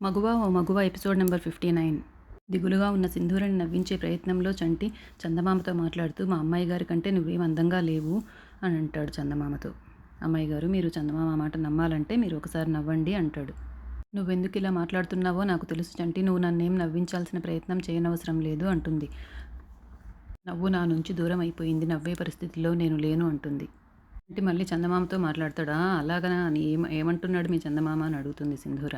మగువ ఓ మగువ episode number 59. దిగులుగా ఉన్న సింధూరని నవ్వించే ప్రయత్నంలో చంటి చందమామతో మాట్లాడుతూ మా అమ్మాయి గారి కంటే నువ్వేం అందంగా లేవు అని అంటాడు చందమామతో. అమ్మాయి గారు, మీరు చందమామ మాట నమ్మాలంటే మీరు ఒకసారి నవ్వండి అంటాడు. నువ్వెందుకు ఇలా మాట్లాడుతున్నావో నాకు తెలుసు చంటి, నువ్వు నన్నేం నవ్వించాల్సిన ప్రయత్నం చేయనవసరం లేదు అంటుంది. నవ్వు నా నుంచి దూరం అయిపోయింది, నవ్వే పరిస్థితిలో నేను లేను అంటుంది. అంటే మళ్ళీ చందమామతో మాట్లాడతాడా, అలాగనా అని ఏమంటున్నాడు మీ చందమామ అని అడుగుతుంది సింధూర.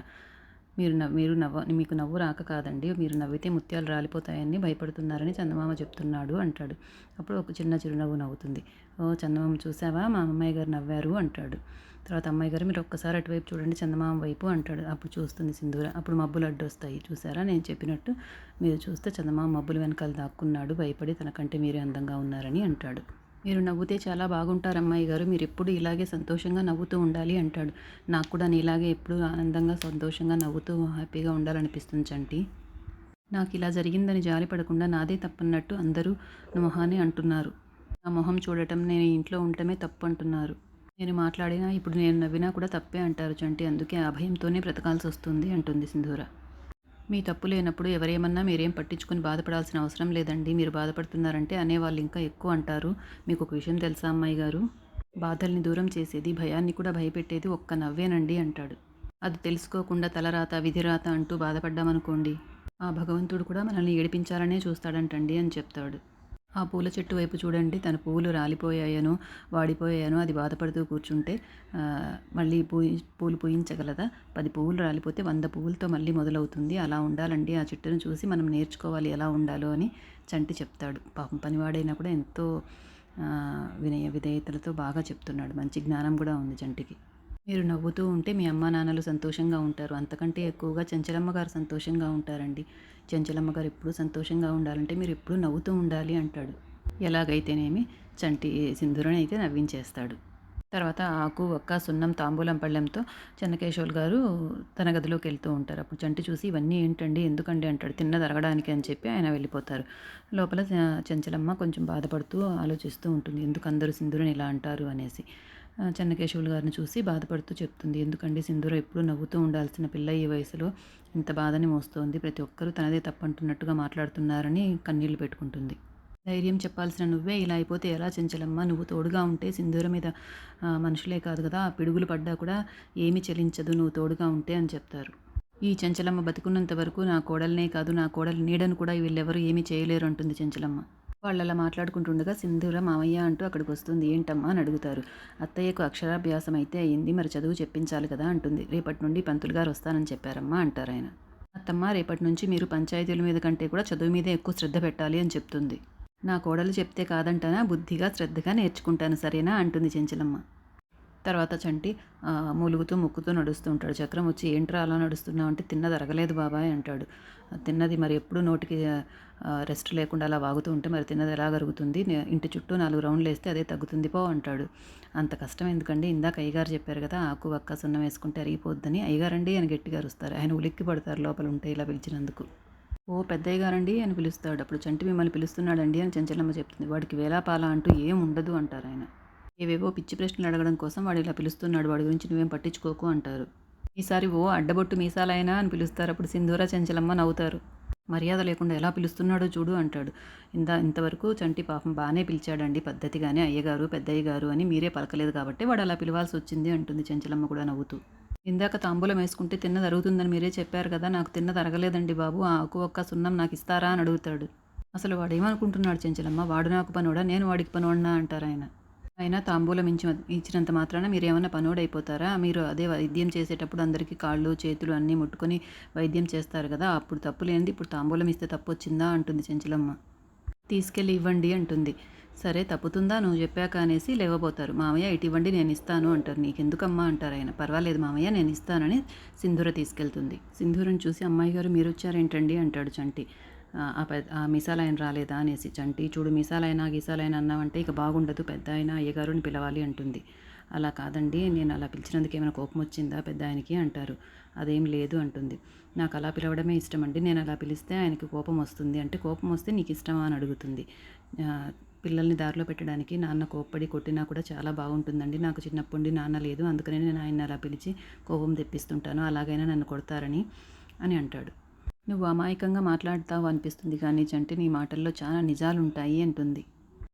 మీకు నవ్వు రాక కాదండి, మీరు నవ్వితే ముత్యాలు రాలిపోతాయని భయపడుతున్నారని చందమామ చెప్తున్నాడు అంటాడు. అప్పుడు ఒక చిన్న చిరునవ్వు నవ్వుతుంది. ఓ చందమామ, చూసావా మా అమ్మాయి గారు నవ్వారు అంటాడు. తర్వాత అమ్మాయి గారు, మీరు ఒక్కసారి అటువైపు చూడండి చందమామ వైపు అంటాడు. అప్పుడు చూస్తుంది సింధూర. అప్పుడు మబ్బులు అడ్డొస్తాయి. చూసారా, నేను చెప్పినట్టు మీరు చూస్తే చందమామ మబ్బుల వెనకాల దాక్కున్నాడు, భయపడి తనకంటే మీరే అందంగా ఉన్నారని అంటాడు. మీరు నవ్వుతే చాలా బాగుంటారు అమ్మాయి గారు, మీరు ఎప్పుడు ఇలాగే సంతోషంగా నవ్వుతూ ఉండాలి అంటాడు. నాకు కూడా నీలాగే ఎప్పుడు ఆనందంగా సంతోషంగా నవ్వుతూ హ్యాపీగా ఉండాలనిపిస్తుంది చంటి. నాకు ఇలా జరిగిందని జాలి పడకుండా నాదే తప్పన్నట్టు అందరూ మొహాన్ని అంటున్నారు. నా మొహం చూడటం, నేను ఇంట్లో ఉండటమే తప్పు అంటున్నారు. నేను మాట్లాడినా ఇప్పుడు నేను నవ్వినా కూడా తప్పే అంటారు చంటి. అందుకే ఆ భయంతోనే బ్రతకాల్సి వస్తుంది అంటుంది సింధూర. మీ తప్పు లేనప్పుడు ఎవరేమన్నా మీరేం పట్టించుకొని బాధపడాల్సిన అవసరం లేదండి. మీరు బాధపడుతున్నారంటే అనేవాళ్ళు ఇంకా ఎక్కువ అంటారు. మీకు ఒక విషయం తెలుసా అమ్మాయి గారు, బాధల్ని దూరం చేసేది, భయాన్ని కూడా భయపెట్టేది ఒక్క నవ్వేనండి అంటాడు. అది తెలుసుకోకుండా తలరాత విధిరాత అంటూ బాధపడ్డామనుకోండి, ఆ భగవంతుడు కూడా మనల్ని ఏడిపించాలనే చూస్తాడంటండి అని చెప్తాడు. ఆ పూల చెట్టు వైపు చూడండి, తన పువ్వులు రాలిపోయాయనో వాడిపోయాయనో అది బాధపడుతూ కూర్చుంటే మళ్ళీ పూలు పూయించగలదా? 10 పువ్వులు రాలిపోతే 100 పువ్వులతో మళ్ళీ మొదలవుతుంది. అలా ఉండాలండి, ఆ చెట్టును చూసి మనం నేర్చుకోవాలి ఎలా ఉండాలో అని చంటి చెప్తాడు. పాపం పనివాడైనా కూడా ఎంతో వినయ విధేయతలతో బాగా చెప్తున్నాడు. మంచి జ్ఞానం కూడా ఉంది చంటికి. మీరు నవ్వుతూ ఉంటే మీ అమ్మా నాన్నలు సంతోషంగా ఉంటారు. అంతకంటే ఎక్కువగా చెంచలమ్మ గారు సంతోషంగా ఉంటారండి. చెంచలమ్మ గారు ఎప్పుడూ సంతోషంగా ఉండాలంటే మీరు ఎప్పుడూ నవ్వుతూ ఉండాలి అంటాడు. ఎలాగైతేనేమి చంటి సింధూరని అయితే నవ్వించేస్తాడు. తర్వాత ఆకు, ఒక్క, సున్నం, తాంబూలం పళ్ళెంతో చెన్నకేశవులు గారు తన గదిలోకి వెళ్తూ ఉంటారు. అప్పుడు చంటి చూసి, ఇవన్నీ ఏంటండి, ఎందుకండి అంటాడు. తిన్నది అరగడానికి అని చెప్పి ఆయన వెళ్ళిపోతారు. లోపల చెంచలమ్మ కొంచెం బాధపడుతూ ఆలోచిస్తూ ఉంటుంది, ఎందుకు అందరూ సింధూరని ఇలా అంటారు అనేసి. చెన్నకేశవులు గారిని చూసి బాధపడుతూ చెప్తుంది, ఎందుకండి సింధూర ఎప్పుడూ నవ్వుతూ ఉండాల్సిన పిల్ల ఈ వయసులో ఇంత బాధని మోస్తోంది, ప్రతి ఒక్కరూ తనదే తప్పంటున్నట్టుగా మాట్లాడుతున్నారని కన్నీళ్లు పెట్టుకుంటుంది. ధైర్యం చెప్పాల్సిన నువ్వే ఇలా అయిపోతే ఎలా చెంచలమ్మ, నువ్వు తోడుగా ఉంటే సింధూర మీద మనుషులే కాదు కదా, ఆ పిడుగులు పడ్డా కూడా ఏమీ చలించదు నువ్వు తోడుగా ఉంటే అని చెప్తారు. ఈ చెంచలమ్మ బతుకున్నంత వరకు నా కోడలనే కాదు, నా కోడలి నీడను కూడా వీళ్ళెవరూ ఏమీ చేయలేరు అంటుంది చెంచలమ్మ. వాళ్ళలా మాట్లాడుకుంటుండగా సింధూర మామయ్య అంటూ అక్కడికి వస్తుంది. ఏంటమ్మా అని అడుగుతారు. అత్తయ్యకు అక్షరాభ్యాసం అయితే అయ్యింది, మరి చదువు చెప్పించాలి కదా అంటుంది. రేపటి నుండి పంతులు గారు వస్తానని చెప్పారమ్మా అంటారు ఆయన. అత్తమ్మ, రేపటి నుంచి మీరు పంచాయతీల మీద కంటే కూడా చదువు మీదే ఎక్కువ శ్రద్ధ పెట్టాలి అని చెప్తుంది. నా కోడలు చెప్తే కాదంటానా, బుద్ధిగా శ్రద్ధగా నేర్చుకుంటాను సరేనా అంటుంది చెంచలమ్మ. తర్వాత చంటి మూలుగుతూ ముక్కుతూ నడుస్తూ ఉంటాడు. చక్రం వచ్చి, ఏంట్రా అలా నడుస్తున్నావు అంటే, తిన్నది అరగలేదు బాబాయ్ అంటాడు. తిన్నది మరి ఎప్పుడు నోటికి రెస్ట్ లేకుండా అలా వాగుతూ ఉంటే మరి తిన్నది ఎలా కరుగుతుంది, ఇంటి చుట్టూ 4 రౌండ్లు వేస్తే అదే తగ్గుతుంది పో అంటాడు. అంత కష్టం ఎందుకండి, ఇందాక అయ్యగారు చెప్పారు కదా ఆకు వక్క సున్నం వేసుకుంటే అరిగిపోద్దని. అయ్యగారండి అని గట్టిగా అరుస్తారు. ఆయన ఉలిక్కి పడతారు లోపల ఉంటే ఇలా పిలిచినందుకు. ఓ పెద్దయ్య గారండి అని పిలుస్తాడు. అప్పుడు చంటి మిమ్మల్ని పిలుస్తున్నాడండి అని చెంచలమ్మ చెప్తుంది. వాడికి వేలాపాల అంటూ ఏం ఉండదు అంటారు ఆయన. ఏవేవో పిచ్చి ప్రశ్నలు అడగడం కోసం వాడు ఇలా పిలుస్తున్నాడు, వాడి గురించి నువ్వేం పట్టించుకోకు అంటారు. ఈసారి ఓ అడ్డబొట్టు మీసాలైనా అని పిలుస్తారు. అప్పుడు సింధూర చెంచలమ్మ నవ్వుతారు. మర్యాద లేకుండా ఎలా పిలుస్తున్నాడో చూడు అంటాడు. ఇంతవరకు చంటి పాపం బాగానే పిలిచాడండి పద్ధతిగానే, అయ్యగారు పెద్దయ్య గారు అని మీరే పలకలేదు కాబట్టి వాడు అలా పిలవాల్సి వచ్చింది అంటుంది చెంచలమ్మ కూడా నవ్వుతూ. ఇందాక తాంబూలం వేసుకుంటే తిన్నది అరుగుతుందని మీరే చెప్పారు కదా, నాకు తిన్నది అరగలేదండి బాబు, ఆ ఆకు ఒక్క సున్నం నాకు ఇస్తారా అని అడుగుతాడు. అసలు వాడేమనుకుంటున్నాడు చెంచలమ్మ, వాడు నాకు పనోడా నేను వాడికి పనోడినా అంటారు ఆయన. అయినా తాంబూలం ఇచ్చినంత మాత్రాన మీరేమన్నా పనోడైపోతారా? మీరు అదే వైద్యం చేసేటప్పుడు అందరికీ కాళ్ళు చేతులు అన్నీ ముట్టుకొని వైద్యం చేస్తారు కదా, అప్పుడు తప్పు లేనిది ఇప్పుడు తాంబూలం ఇస్తే తప్పు వచ్చిందా అంటుంది చెంచలమ్మ. తీసుకెళ్ళి ఇవ్వండి అంటుంది. సరే తప్పుతుందా నువ్వు చెప్పాక అనేసి లేవబోతారు. మామయ్య ఇటు ఇవ్వండి నేను ఇస్తాను అంటారు. నీకెందుకమ్మా అంటారు ఆయన. పర్వాలేదు మామయ్య నేను ఇస్తానని సింధూర తీసుకెళ్తుంది. సింధూరని చూసి, అమ్మాయి గారు మీరు వచ్చారేంటండి అంటాడు చంటి. ఆ మీసాలాయన రాలేదా అనేసి. చంటి, చూడు మీసాలైనా గీసాలైనా అన్నావంటే ఇక బాగుండదు, పెద్ద ఆయన అయ్యగారుని పిలవాలి అంటుంది. అలా కాదండి, నేను అలా పిలిచినందుకు ఏమైనా కోపం వచ్చిందా పెద్ద ఆయనకి అంటారు. అదేం లేదు అంటుంది. నాకు అలా పిలవడమే ఇష్టం అండి, నేను అలా పిలిస్తే ఆయనకి కోపం వస్తుంది అంటే, కోపం వస్తే నీకు ఇష్టమా అని అడుగుతుంది. పిల్లల్ని దారిలో పెట్టడానికి నాన్న కోప్పడి కొట్టినా కూడా చాలా బాగుంటుందండి, నాకు చిన్నప్పటి నాన్న లేదు, అందుకనే నేను ఆయన అలా పిలిచి కోపం తెప్పిస్తుంటాను, అలాగైనా నన్ను కొడతారని అని అంటాడు. నువ్వు అమాయకంగా మాట్లాడతావు అనిపిస్తుంది కానీ చంటి నీ మాటల్లో చాలా నిజాలుంటాయి అంటుంది.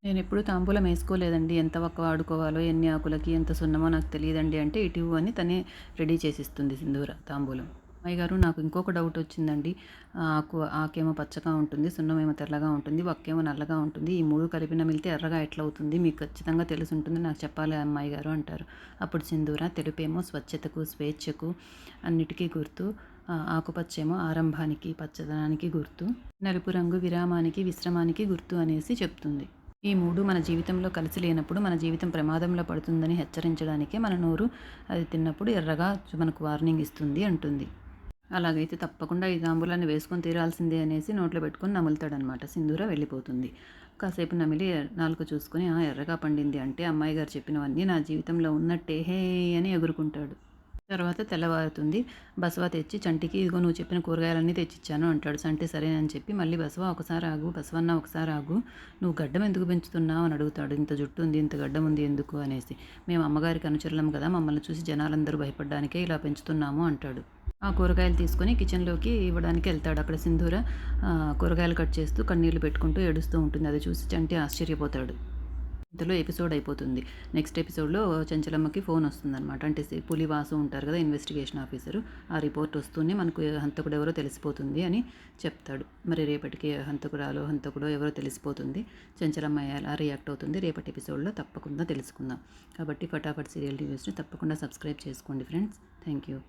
నేనెప్పుడూ తాంబూలం వేసుకోలేదండి. ఎంత వక్క వాడుకోవాలో, ఎన్ని ఆకులకి ఎంత సున్నమో నాకు తెలియదండి అంటే ఇటివ్వు అని తనే రెడీ చేసిస్తుంది సింధూర తాంబూలం. అయ్యగారు నాకు ఇంకొక డౌట్ వచ్చిందండి. ఆకేమో పచ్చగా ఉంటుంది, సున్నమేమో తెల్లగా ఉంటుంది, వక్కేమో నల్లగా ఉంటుంది. ఈ 3 కలిపి నమిలితే ఎర్రగా ఎట్లా అవుతుంది? మీకు ఖచ్చితంగా తెలిసుంటుంది, నాకు చెప్పాలి అమ్మాయి గారు అంటారు. అప్పుడు సింధూర తెలుపేమో స్వచ్ఛతకు, స్వేచ్ఛకు అన్నిటికీ గుర్తు. ఆకుపచ్చేమో ఆరంభానికి, పచ్చదనానికి గుర్తు. నలుపు రంగు విరామానికి, విశ్రమానికి గుర్తు అనేసి చెప్తుంది. ఈ 3 మన జీవితంలో కలిసి లేనప్పుడు మన జీవితం ప్రమాదంలో పడుతుందని హెచ్చరించడానికే మన నోరు అది తిన్నప్పుడు ఎర్రగా మనకు వార్నింగ్ ఇస్తుంది అంటుంది. అలాగైతే తప్పకుండా ఈ తాంబూలాన్ని వేసుకొని తీరాల్సిందే అనేసి నోట్లో పెట్టుకొని నములుతాడనమాట. సింధూర వెళ్ళిపోతుంది. కాసేపు నమిలి నాలుక చూసుకొని ఎర్రగా పండింది అంటే అమ్మాయి గారు చెప్పినవన్నీ నా జీవితంలో ఉన్నట్టే హే అని ఎగురుకుంటాడు. తర్వాత తెల్లవారుతుంది. బసవ తెచ్చి చంటికి ఇదిగో నువ్వు చెప్పిన కూరగాయలన్నీ తెచ్చిచ్చాను అంటాడు. చంటి సరేనని చెప్పి మళ్ళీ బసవన్న ఒకసారి ఆగు, నువ్వు గడ్డం ఎందుకు పెంచుతున్నావు అని అడుగుతాడు. ఇంత జుట్టు ఉంది, ఇంత గడ్డం ఉంది ఎందుకు అనేసి. మేము అమ్మగారికి అనుచరులం కదా, మమ్మల్ని చూసి జనాలందరూ భయపడ్డానికే ఇలా పెంచుతున్నాము అంటాడు. ఆ కూరగాయలు తీసుకొని కిచెన్లోకి ఇవ్వడానికి వెళ్తాడు. అక్కడ సింధూర కూరగాయలు కట్ చేస్తూ కన్నీళ్లు పెట్టుకుంటూ ఏడుస్తూ ఉంటుంది. అది చూసి చంటి ఆశ్చర్యపోతాడు. ఇంతలో ఎపిసోడ్ అయిపోతుంది. నెక్స్ట్ ఎపిసోడ్లో చెంచలమ్మకి ఫోన్ వస్తుందన్నమాట. అంటే పులివాసు ఉంటారు కదా ఇన్వెస్టిగేషన్ ఆఫీసరు, ఆ రిపోర్ట్ వస్తూనే మనకు హంతకుడు ఎవరో తెలిసిపోతుంది అని చెప్తాడు. మరి రేపటికి హంతకుడో ఎవరో తెలిసిపోతుంది. చెంచలమ్మ ఎలా రియాక్ట్ అవుతుంది రేపటి ఎపిసోడ్లో తప్పకుండా తెలుసుకుందాం. కాబట్టి ఫటాఫట్ సీరియల్ న్యూస్ని తప్పకుండా సబ్స్క్రైబ్ చేసుకోండి ఫ్రెండ్స్. Thank you.